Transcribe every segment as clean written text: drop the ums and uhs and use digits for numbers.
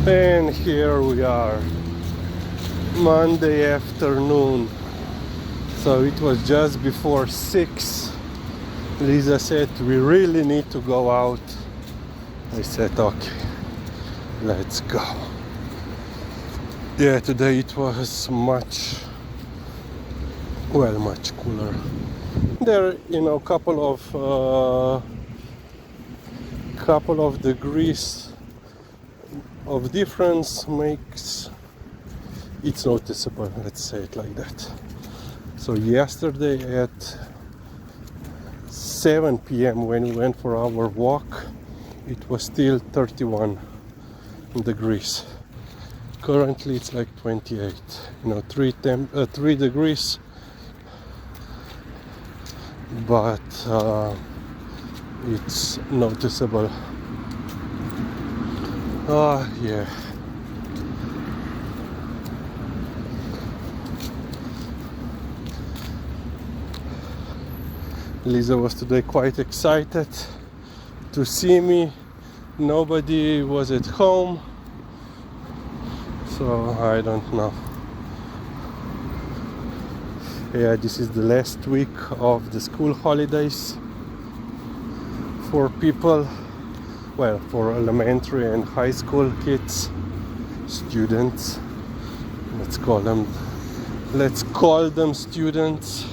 And here we are, Monday afternoon. So it was just before 6. Lisa said we really need to go out. I said okay, let's go. Yeah, today it was much cooler. There, couple of degrees of difference makes it's noticeable, let's say it like that. So yesterday at 7 p.m. when we went for our walk, it was still 31 degrees. Currently it's like 28, 3 degrees, but it's noticeable. Yeah. Lisa was today quite excited to see me. Nobody was at home, so I don't know. Yeah, this is the last week of the school holidays for people, for elementary and high school kids, students. Let's call them students.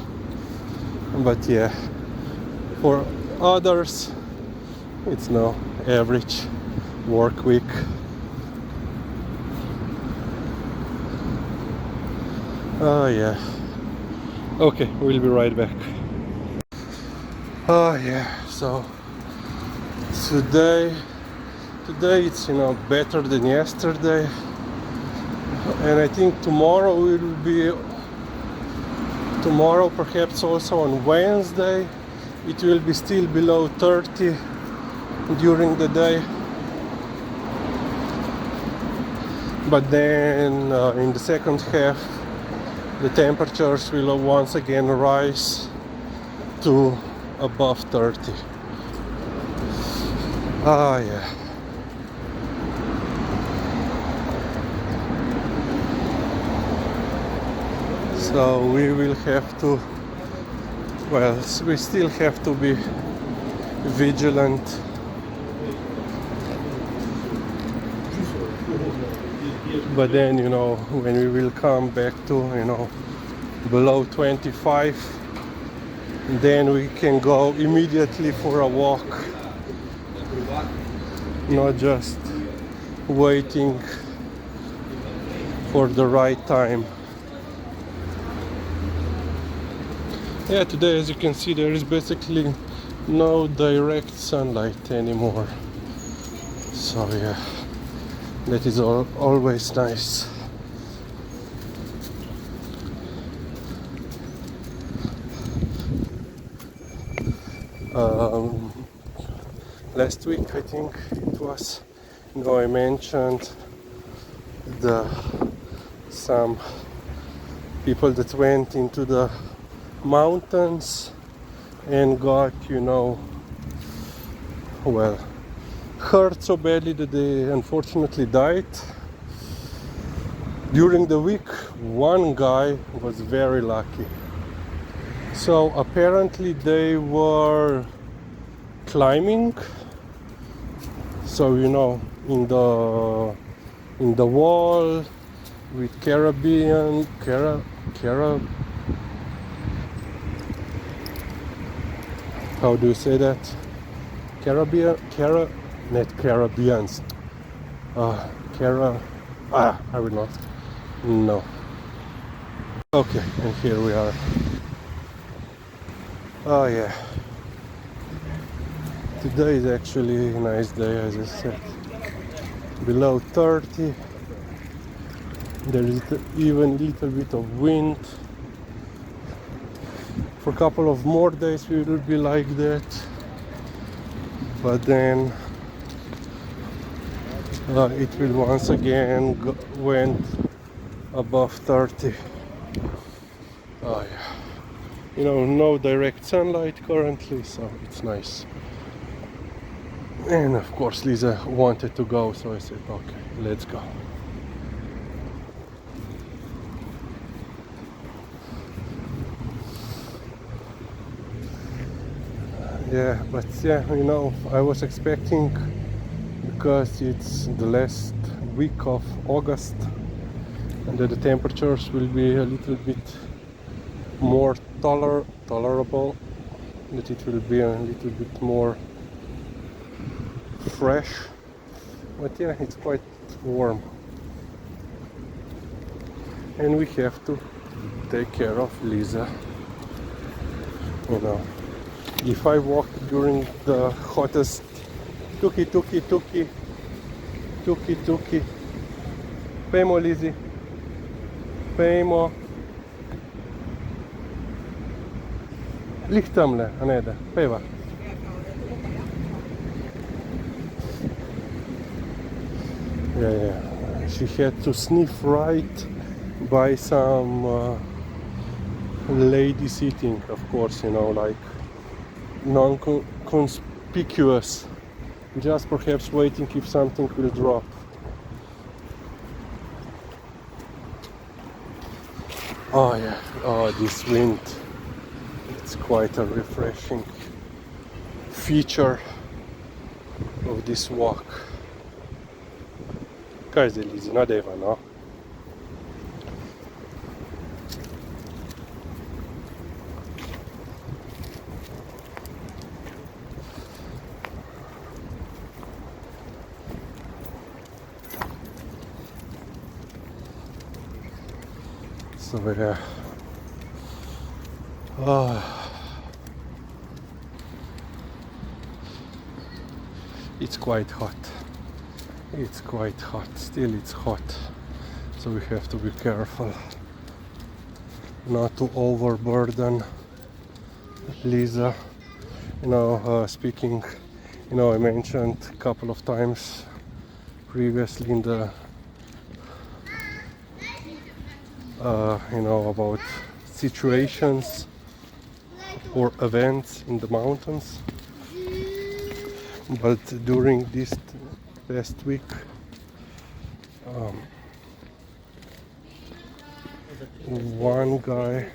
But yeah, for others, it's no average work week. Oh yeah. Okay, we'll be right back. Oh yeah, so today it's better than yesterday, and I think tomorrow perhaps also on Wednesday it will be still below 30 during the day, but then in the second half the temperatures will once again rise to above 30. Yeah. So we will have to, we still have to be vigilant. But then, when we will come back to, below 25, then we can go immediately for a walk, not just waiting for the right time. Yeah, today, as you can see, there is basically no direct sunlight anymore. So yeah, that is always nice. Last week, I think it was, I mentioned some people that went into the mountains and got hurt so badly that they unfortunately died. During the week, one guy was very lucky. So apparently they were climbing, so in the wall with how do you say that? I will not. No. Okay, and here we are. Oh yeah. Today is actually a nice day, as I said. Below 30. There is even a little bit of wind. For a couple of more days we will be like that. But then it will once again went above 30. Oh yeah. No direct sunlight currently, so it's nice. And of course Lisa wanted to go, so I said, okay, let's go. Yeah, but yeah, you know, I was expecting, because it's the last week of August, and that the temperatures will be a little bit more tolerable, that it will be a little bit more fresh. But yeah, it's quite warm, and we have to take care of Lisa, you know. If I walk during the hottest tuki tuki tuki tuki tuki pemo Lizzy, pemo lik tamle, a ne da, peva. Yeah. She had to sniff right by some lady sitting, of course, you know, like non-conspicuous, just perhaps waiting if something will drop. Oh yeah, oh, this wind, it's quite a refreshing feature of this walk. Kaj zdaj Lizi, nadeva, no? So yeah. It's quite hot. It's quite hot. Still it's hot. So we have to be careful not to overburden Lisa. You know, speaking, you know, I mentioned a couple of times previously in the you know, about situations or events in the mountains. But during this past week, one guy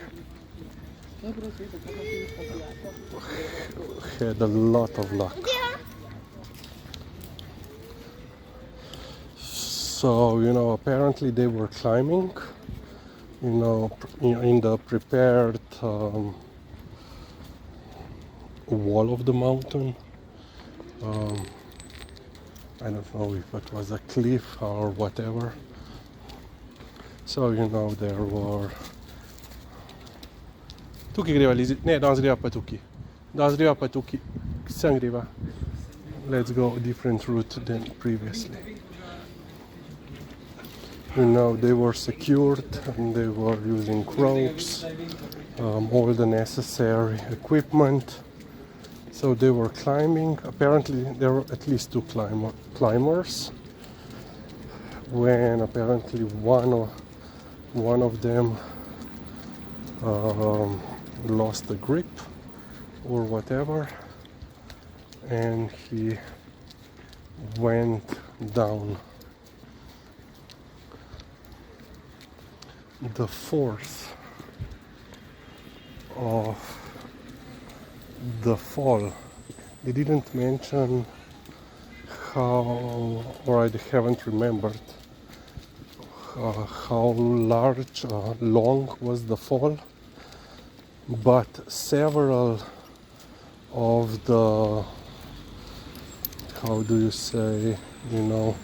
had a lot of luck. So, you know, apparently they were climbing, you know, in the prepared wall of the mountain. I don't know if it was a cliff or whatever. So, you know, there were... Tukaj greva, Lizi. Ne, danes greva pa tukaj. Danes greva pa tukaj. Sem greva. Let's go a different route than previously. You know, they were secured and they were using ropes, all the necessary equipment. So they were climbing. Apparently there were at least two climbers. When apparently one of them lost the grip or whatever, and he went down. The force of the fall, they didn't mention how, or I haven't remembered how large, long was the fall, but several of the, how do you say, you know,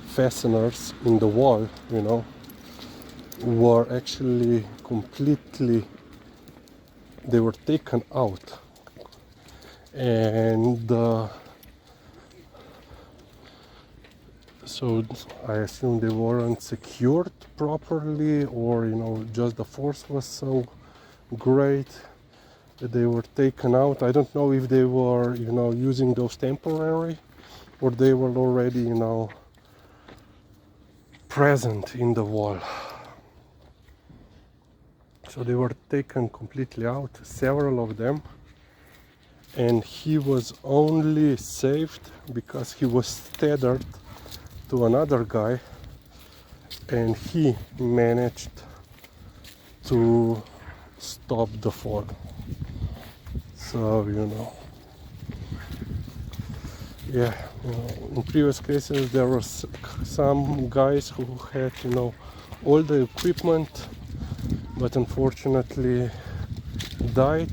fasteners in the wall, you know, were actually completely, they were taken out, and so I assume they weren't secured properly, or, you know, just the force was so great that they were taken out. I don't know if they were, you know, using those temporary, or they were already, you know, present in the wall. So they were taken completely out, several of them, and he was only saved because he was tethered to another guy, and he managed to stop the fall. So, yeah, in previous cases there was some guys who had, all the equipment, but unfortunately died.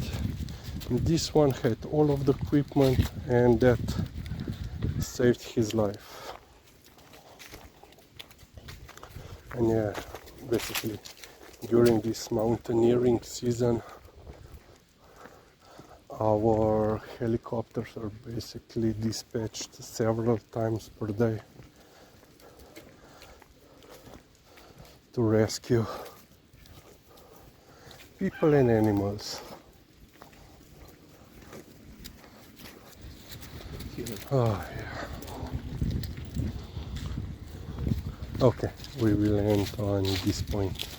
This one had all of the equipment, and that saved his life. And yeah, basically during this mountaineering season, our helicopters are basically dispatched several times per day to rescue people and animals. Oh, yeah. Okay, we will end on this point.